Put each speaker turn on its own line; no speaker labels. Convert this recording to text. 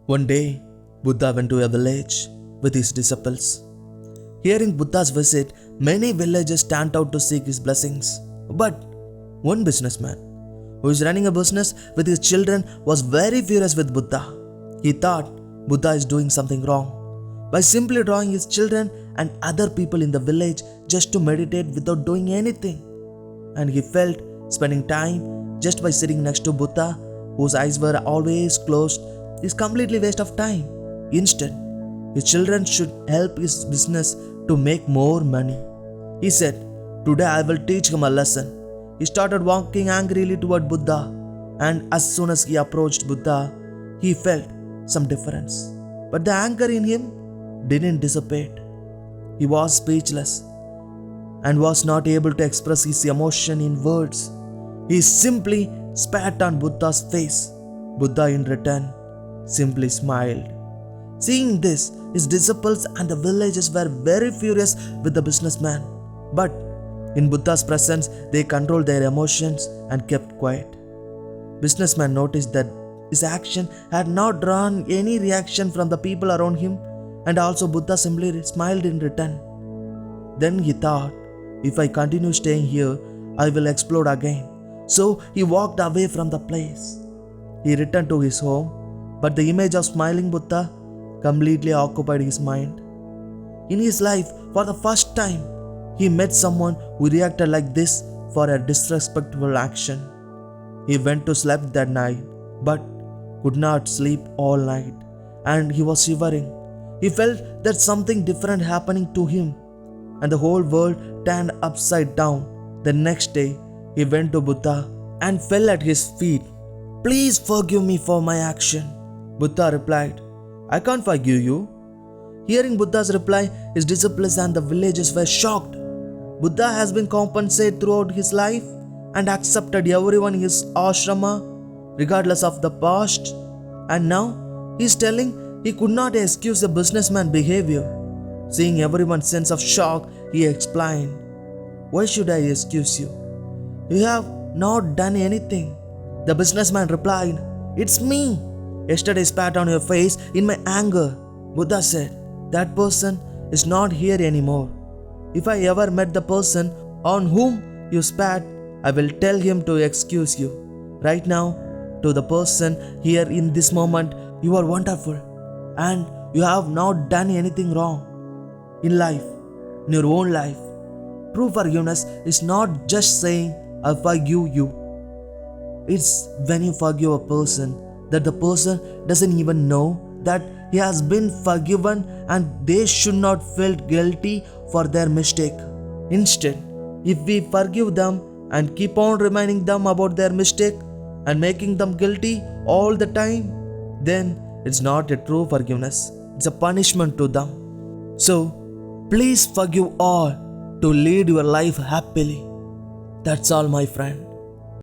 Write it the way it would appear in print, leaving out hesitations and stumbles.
One day, Buddha went to a village with his disciples. Hearing Buddha's visit, many villagers stand out to seek his blessings. But one businessman, who is running a business with his children, was very furious with Buddha. He thought Buddha is doing something wrong by simply drawing his children and other people in the village just to meditate without doing anything. And he felt spending time just by sitting next to Buddha, whose eyes were always closed, is completely waste of time. Instead, his children should help his business to make more money. He said, "Today I will teach him a lesson." He started walking angrily toward Buddha, and as soon as he approached Buddha, he felt some difference. But the anger in him didn't dissipate. He was speechless and was not able to express his emotion in words. He simply spat on Buddha's face. Buddha, in return, simply smiled. Seeing this, his disciples and the villagers were very furious with the businessman. But in Buddha's presence, they controlled their emotions and kept quiet. Businessman noticed that his action had not drawn any reaction from the people around him, and also Buddha simply smiled in return. Then he thought, if I continue staying here, I will explode again. So he walked away from the place. He returned to his home, but the image of smiling Buddha completely occupied his mind. In his life, for the first time, he met someone who reacted like this for a disrespectful action. He went to sleep that night, but could not sleep all night, and he was shivering. He felt that something different happening to him, and the whole world turned upside down. The next day, he went to Buddha and fell at his feet. "Please forgive me for my action." Buddha replied, "I can't forgive you." Hearing Buddha's reply, his disciples and the villagers were shocked. Buddha has been compensated throughout his life and accepted everyone in his ashrama regardless of the past, and now he is telling he could not excuse the businessman's behavior. Seeing everyone's sense of shock, he explained, "Why should I excuse you? You have not done anything." The businessman replied, "It's me. Yesterday I spat on your face in my anger." Buddha said, "That person is not here anymore. If I ever met the person on whom you spat, I will tell him to excuse you. Right now, to the person here in this moment, you are wonderful and you have not done anything wrong in life, in your own life." True forgiveness is not just saying, "I forgive you." It's when you forgive a person that the person doesn't even know that he has been forgiven, and they should not feel guilty for their mistake. Instead, if we forgive them and keep on reminding them about their mistake and making them guilty all the time, then it's not a true forgiveness. It's a punishment to them. So, please forgive all to lead your life happily. That's all, my friend.